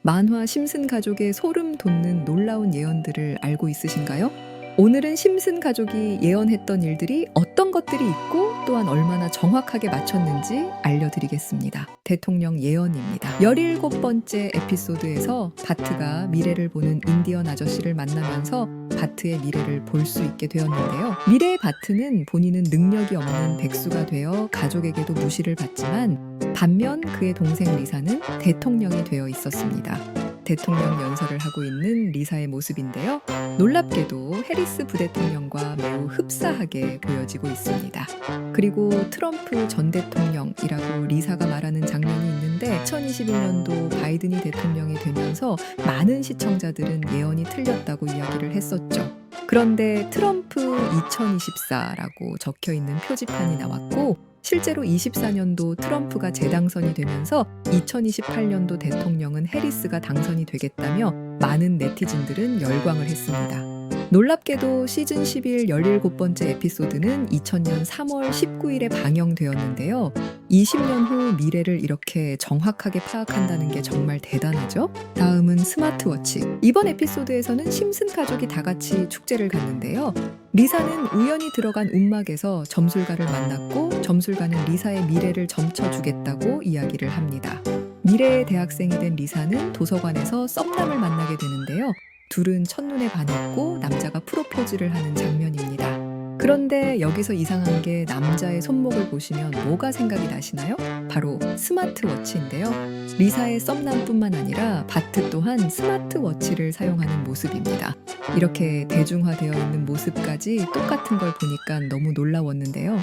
만화 심슨 가족의 소름 돋는 놀라운 예언들을 알고 있으신가요? 오늘은 심슨 가족이 예언했던 일들이 어떤 것들이 있고 또한 얼마나 정확하게 맞췄는지 알려드리겠습니다. 대통령 예언입니다. 17번째 에피소드에서 바트가 미래를 보는 인디언 아저씨를 만나면서 바트의 미래를 볼 수 있게 되었는데요. 미래의 바트는 본인은 능력이 없는 백수가 되어 가족에게도 무시를 받지만 반면 그의 동생 리사는 대통령이 되어 있었습니다. 대통령 연설을 하고 있는 리사의 모습인데요. 놀랍게도 해리스 부대통령과 매우 흡사하게 보여지고 있습니다. 그리고 트럼프 전 대통령이라고 리사가 말하는 장면이 있는데 2021년도 바이든이 대통령이 되면서 많은 시청자들은 예언이 틀렸다고 이야기를 했었죠. 그런데 트럼프 2024라고 적혀 있는 표지판이 나왔고 실제로 24년도 트럼프가 재당선이 되면서 2028년도 대통령은 해리스가 당선이 되겠다며 많은 네티즌들은 열광을 했습니다. 놀랍게도 시즌 11 17번째 에피소드는 2000년 3월 19일에 방영되었는데요. 20년 후 미래를 이렇게 정확하게 파악한다는 게 정말 대단하죠? 다음은 스마트워치. 이번 에피소드에서는 심슨 가족이 다 같이 축제를 갔는데요. 리사는 우연히 들어간 움막에서 점술가를 만났고 점술가는 리사의 미래를 점쳐주겠다고 이야기를 합니다. 미래의 대학생이 된 리사는 도서관에서 썸남을 만나게 되는데요. 둘은 첫눈에 반했고 남자가 프로포즈를 하는 장면입니다. 그런데 여기서 이상한 게 남자의 손목을 보시면 뭐가 생각이 나시나요? 바로 스마트워치인데요. 리사의 썸남뿐만 아니라 바트 또한 스마트워치를 사용하는 모습입니다. 이렇게 대중화되어 있는 모습까지 똑같은 걸 보니까 너무 놀라웠는데요.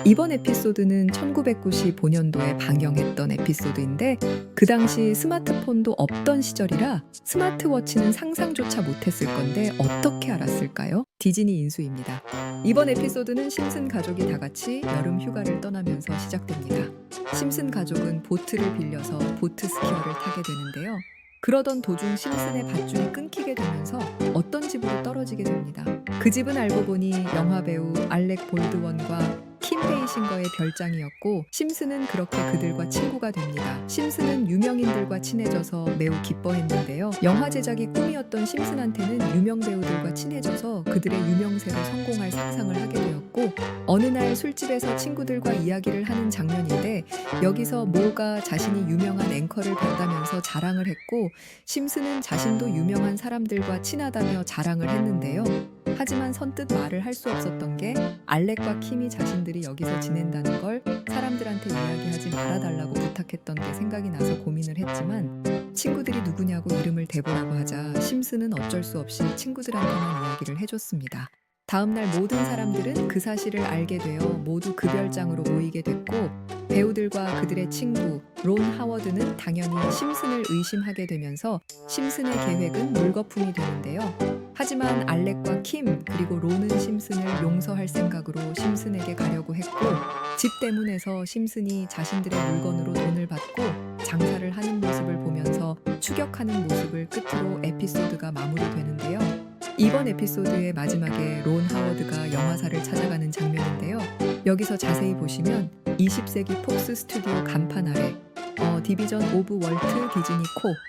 이번 에피소드는 1995년도에 방영했던 에피소드인데 그 당시 스마트폰도 없던 시절이라 스마트워치는 상상조차 못했을 건데 어떻게 알았을까요? 디즈니 인수입니다. 이번 에피소드는 심슨 가족이 다 같이 여름 휴가를 떠나면서 시작됩니다. 심슨 가족은 보트를 빌려서 보트 스키어를 타게 되는데요. 그러던 도중 심슨의 밧줄이 끊기게 되면서 어떤 집으로 떨어지게 됩니다. 그 집은 알고 보니 영화배우 알렉 볼드원과 킴 베이싱거의 별장이었고 심슨은 그렇게 그들과 친구가 됩니다. 심슨은 유명인들과 친해져서 매우 기뻐했는데요. 영화 제작이 꿈이었던 심슨한테는 유명 배우들과 친해져서 그들의 유명세로 성공할 상상을 하게 되었고 어느 날 술집에서 친구들과 이야기를 하는 장면인데 여기서 모가 자신이 유명한 앵커를 봤다면서 자랑을 했고 심슨은 자신도 유명한 사람들과 친하다며 자랑을 했는데요. 하지만 선뜻 말을 할 수 없었던 게 알렉과 킴이 자신들이 여기서 지낸다는 걸 사람들한테 이야기하지 말아달라고 부탁했던 게 생각이 나서 고민을 했지만 친구들이 누구냐고 이름을 대보라고 하자 심슨은 어쩔 수 없이 친구들한테만 이야기를 해줬습니다. 다음날 모든 사람들은 그 사실을 알게 되어 모두 그 별장으로 모이게 됐고 배우들과 그들의 친구 론 하워드는 당연히 심슨을 의심하게 되면서 심슨의 계획은 물거품이 되는데요. 하지만 알렉과 킴 그리고 론은 심슨을 용서할 생각으로 심슨에게 가려고 했고 집 대문에서 심슨이 자신들의 물건으로 돈을 받고 장사를 하는 모습을 보면서 추격하는 모습을 끝으로 에피소드가 마무리되는데요. 이번 에피소드의 마지막에 론 하워드가 영화사를 찾아가는 장면인데요. 여기서 자세히 보시면 20세기 폭스 스튜디오 간판 아래 디비전 오브 월트 디즈니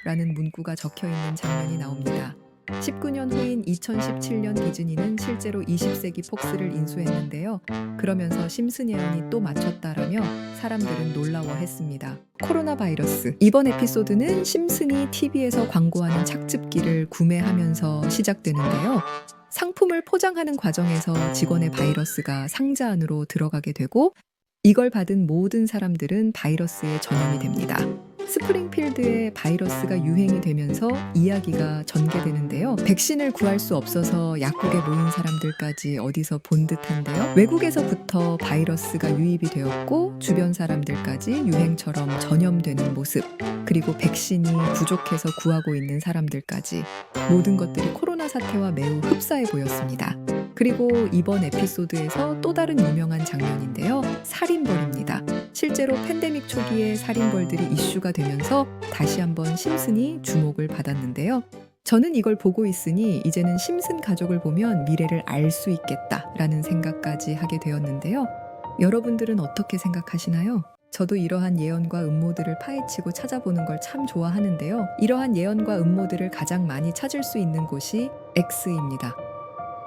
코라는 문구가 적혀있는 장면이 나옵니다. 19년 후인 2017년 디즈니는 실제로 20세기 폭스를 인수했는데요. 그러면서 심슨 예언이 또 맞췄다라며 사람들은 놀라워했습니다. 코로나 바이러스. 이번 에피소드는 심슨이 TV에서 광고하는 착즙기를 구매하면서 시작되는데요. 상품을 포장하는 과정에서 직원의 바이러스가 상자 안으로 들어가게 되고 이걸 받은 모든 사람들은 바이러스에 전염이 됩니다. 스프링필드에 바이러스가 유행이 되면서 이야기가 전개되는데요. 백신을 구할 수 없어서 약국에 모인 사람들까지 어디서 본 듯한데요. 외국에서부터 바이러스가 유입이 되었고 주변 사람들까지 유행처럼 전염되는 모습 그리고 백신이 부족해서 구하고 있는 사람들까지 모든 것들이 코로나 사태와 매우 흡사해 보였습니다. 그리고 이번 에피소드에서 또 다른 유명한 장면인데요. 살인벌입니다. 실제로 팬데믹 초기에 살인벌들이 이슈가 되면서 다시 한번 심슨이 주목을 받았는데요. 저는 이걸 보고 있으니 이제는 심슨 가족을 보면 미래를 알 수 있겠다라는 생각까지 하게 되었는데요. 여러분들은 어떻게 생각하시나요? 저도 이러한 예언과 음모들을 파헤치고 찾아보는 걸 참 좋아하는데요. 이러한 예언과 음모들을 가장 많이 찾을 수 있는 곳이 X입니다.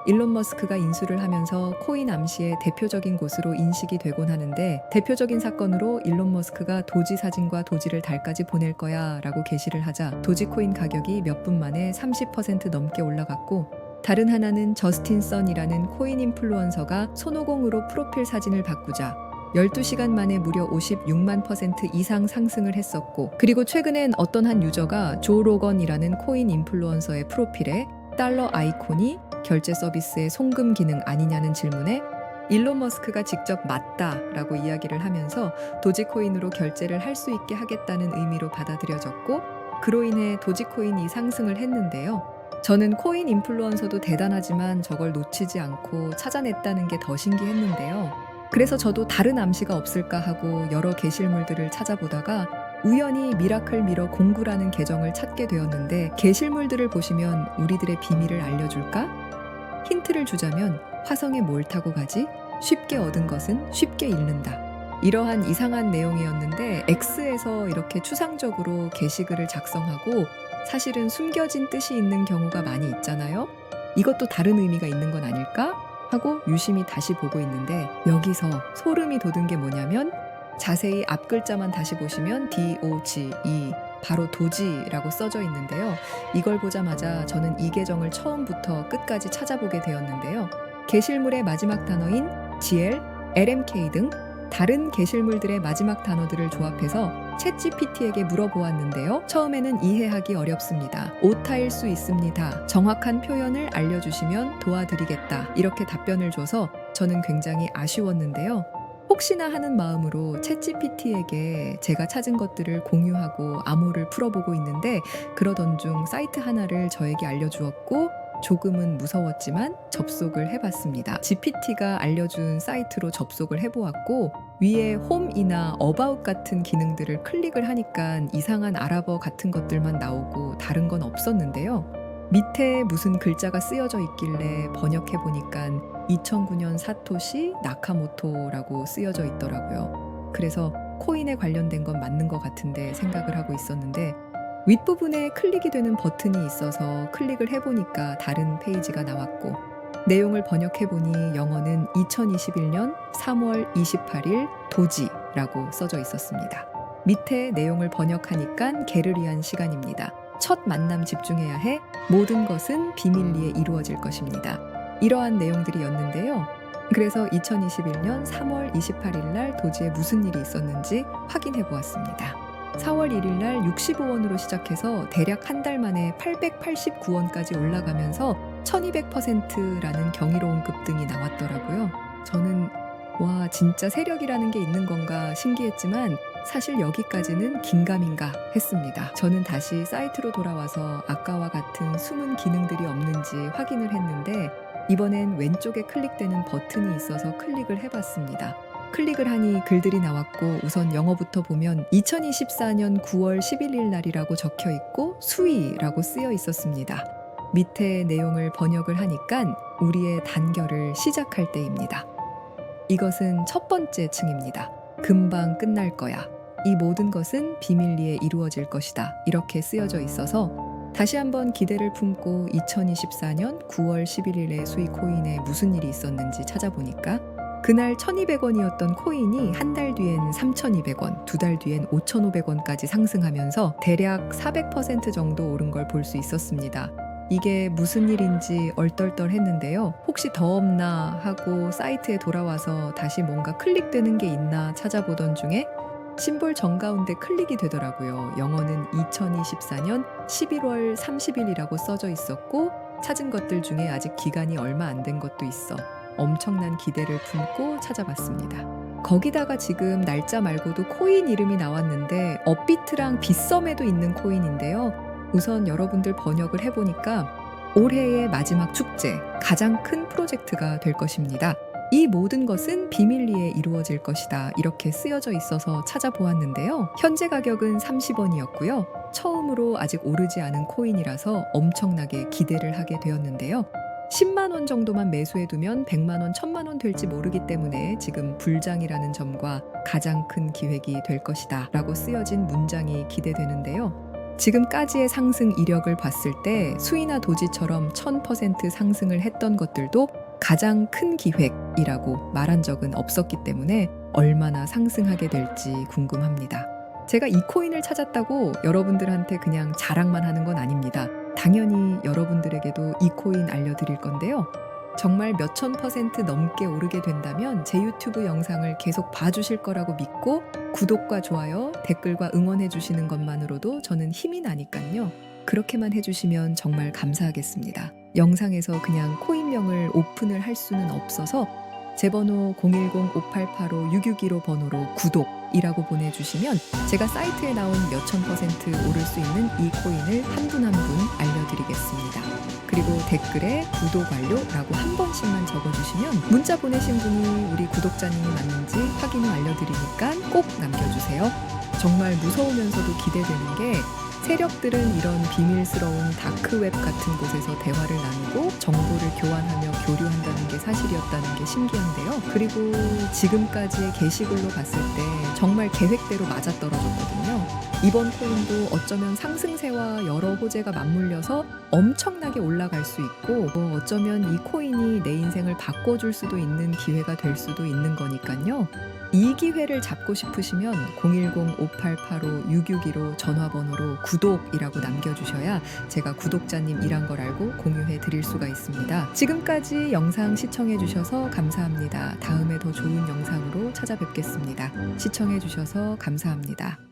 일론 머스크가 인수를 하면서 코인 암시의 대표적인 곳으로 인식이 되곤 하는데, 대표적인 사건으로 일론 머스크가 도지 사진과 도지를 달까지 보낼 거야 라고 게시를 하자 도지코인 가격이 몇 분 만에 30% 넘게 올라갔고, 다른 하나는 저스틴 선이라는 코인 인플루언서가 손오공으로 프로필 사진을 바꾸자 12시간 만에 무려 56만 % 이상 상승을 했었고, 그리고 최근엔 어떤 한 유저가 조 로건이라는 코인 인플루언서의 프로필에 달러 아이콘이 결제 서비스의 송금 기능 아니냐는 질문에 일론 머스크가 직접 맞다라고 이야기를 하면서 도지코인으로 결제를 할 수 있게 하겠다는 의미로 받아들여졌고, 그로 인해 도지코인이 상승을 했는데요. 저는 코인 인플루언서도 대단하지만 저걸 놓치지 않고 찾아냈다는 게 더 신기했는데요. 그래서 저도 다른 암시가 없을까 하고 여러 게시물들을 찾아보다가 우연히 미라클 미러 공구라는 계정을 찾게 되었는데, 게시물들을 보시면 우리들의 비밀을 알려줄까? 힌트를 주자면 화성에 뭘 타고 가지? 쉽게 얻은 것은 쉽게 잃는다. 이러한 이상한 내용이었는데, X에서 이렇게 추상적으로 게시글을 작성하고 사실은 숨겨진 뜻이 있는 경우가 많이 있잖아요. 이것도 다른 의미가 있는 건 아닐까? 하고 유심히 다시 보고 있는데, 여기서 소름이 돋은 게 뭐냐면, 자세히 앞 글자만 다시 보시면 DOGE, 바로 도지라고 써져 있는데요. 이걸 보자마자 저는 이 계정을 처음부터 끝까지 찾아보게 되었는데요. 게시물의 마지막 단어인 GL, LMK 등 다른 게시물들의 마지막 단어들을 조합해서 챗GPT에게 물어보았는데요. 처음에는 이해하기 어렵습니다. 오타일 수 있습니다. 정확한 표현을 알려주시면 도와드리겠다. 이렇게 답변을 줘서 저는 굉장히 아쉬웠는데요. 혹시나 하는 마음으로 챗GPT에게 제가 찾은 것들을 공유하고 암호를 풀어보고 있는데, 그러던 중 사이트 하나를 저에게 알려주었고, 조금은 무서웠지만 접속을 해봤습니다. GPT가 알려준 사이트로 접속을 해보았고, 위에 홈이나 어바웃 같은 기능들을 클릭을 하니까 이상한 아랍어 같은 것들만 나오고 다른 건 없었는데요. 밑에 무슨 글자가 쓰여져 있길래 번역해보니까 2009년 사토시 나카모토라고 쓰여져 있더라고요. 그래서 코인에 관련된 건 맞는 것 같은데 생각을 하고 있었는데, 윗부분에 클릭이 되는 버튼이 있어서 클릭을 해보니까 다른 페이지가 나왔고, 내용을 번역해보니 영어는 2021년 3월 28일 도지라고 써져 있었습니다. 밑에 내용을 번역하니까 개를 위한 시간입니다. 첫 만남 집중해야 해. 모든 것은 비밀리에 이루어질 것입니다. 이러한 내용들이었는데요. 그래서 2021년 3월 28일 날 도지에 무슨 일이 있었는지 확인해 보았습니다. 4월 1일 날 65원으로 시작해서 대략 한 달 만에 889원까지 올라가면서 1200%라는 경이로운 급등이 나왔더라고요. 저는 와, 진짜 세력이라는 게 있는 건가 신기했지만 사실 여기까지는 긴가민가 했습니다. 저는 다시 사이트로 돌아와서 아까와 같은 숨은 기능들이 없는지 확인을 했는데, 이번엔 왼쪽에 클릭되는 버튼이 있어서 클릭을 해봤습니다. 클릭을 하니 글들이 나왔고, 우선 영어부터 보면 2024년 9월 11일 날이라고 적혀 있고 수위라고 쓰여 있었습니다. 밑에 내용을 번역을 하니까 우리의 단결을 시작할 때입니다. 이것은 첫 번째 층입니다. 금방 끝날 거야. 이 모든 것은 비밀리에 이루어질 것이다. 이렇게 쓰여져 있어서 다시 한번 기대를 품고 2024년 9월 11일에 수익코인에 무슨 일이 있었는지 찾아보니까, 그날 1200원이었던 코인이 한 달 뒤엔 3200원, 두 달 뒤엔 5500원까지 상승하면서 대략 400% 정도 오른 걸 볼 수 있었습니다. 이게 무슨 일인지 얼떨떨했는데요. 혹시 더 없나 하고 사이트에 돌아와서 다시 뭔가 클릭되는 게 있나 찾아보던 중에 심볼 정가운데 클릭이 되더라고요. 영어는 2024년 11월 30일이라고 써져 있었고, 찾은 것들 중에 아직 기간이 얼마 안 된 것도 있어 엄청난 기대를 품고 찾아봤습니다. 거기다가 지금 날짜 말고도 코인 이름이 나왔는데 업비트랑 빗썸에도 있는 코인인데요. 우선 여러분들 번역을 해보니까 올해의 마지막 축제, 가장 큰 프로젝트가 될 것입니다. 이 모든 것은 비밀리에 이루어질 것이다. 이렇게 쓰여져 있어서 찾아보았는데요. 현재 가격은 30원이었고요. 처음으로 아직 오르지 않은 코인이라서 엄청나게 기대를 하게 되었는데요. 10만 원 정도만 매수해두면 100만 원, 1000만 원 될지 모르기 때문에 지금 불장이라는 점과 가장 큰 기획이 될 것이다 라고 쓰여진 문장이 기대되는데요. 지금까지의 상승 이력을 봤을 때 수이나 도지처럼 1000% 상승을 했던 것들도 가장 큰 기획이라고 말한 적은 없었기 때문에 얼마나 상승하게 될지 궁금합니다. 제가 이 코인을 찾았다고 여러분들한테 그냥 자랑만 하는 건 아닙니다. 당연히 여러분들에게도 이 코인 알려드릴 건데요. 정말 몇천 % 넘게 오르게 된다면 제 유튜브 영상을 계속 봐주실 거라고 믿고 구독과 좋아요, 댓글과 응원해 주시는 것만으로도 저는 힘이 나니까요. 그렇게만 해주시면 정말 감사하겠습니다. 영상에서 그냥 코인명을 오픈을 할 수는 없어서 제 번호 010-5885-6615 번호로 구독이라고 보내주시면 제가 사이트에 나온 몇천 % 오를 수 있는 이 코인을 한 분 한 분 알려드리겠습니다. 그리고 댓글에 구독 완료라고 한 번씩만 적어주시면 문자 보내신 분이 우리 구독자님이 맞는지 확인 후 알려드리니까 꼭 남겨주세요. 정말 무서우면서도 기대되는 게 세력들은 이런 비밀스러운 다크웹 같은 곳에서 대화를 나누고 정보를 교환하며 교류한다는 게 사실이었다는 게 신기한데요. 그리고 지금까지의 게시글로 봤을 때 정말 계획대로 맞아떨어졌거든요. 이번 코인도 어쩌면 상승세와 여러 호재가 맞물려서 엄청나게 올라갈 수 있고 어쩌면 이 코인이 내 인생을 바꿔줄 수도 있는 기회가 될 수도 있는 거니까요. 이 기회를 잡고 싶으시면 010-5885-6615 전화번호로 구독이라고 남겨주셔야 제가 구독자님이란 걸 알고 공유해 드릴 수가 있습니다. 지금까지 영상 시청해 주셔서 감사합니다. 다음에 더 좋은 영상으로 찾아뵙겠습니다. 시청해 주셔서 감사합니다.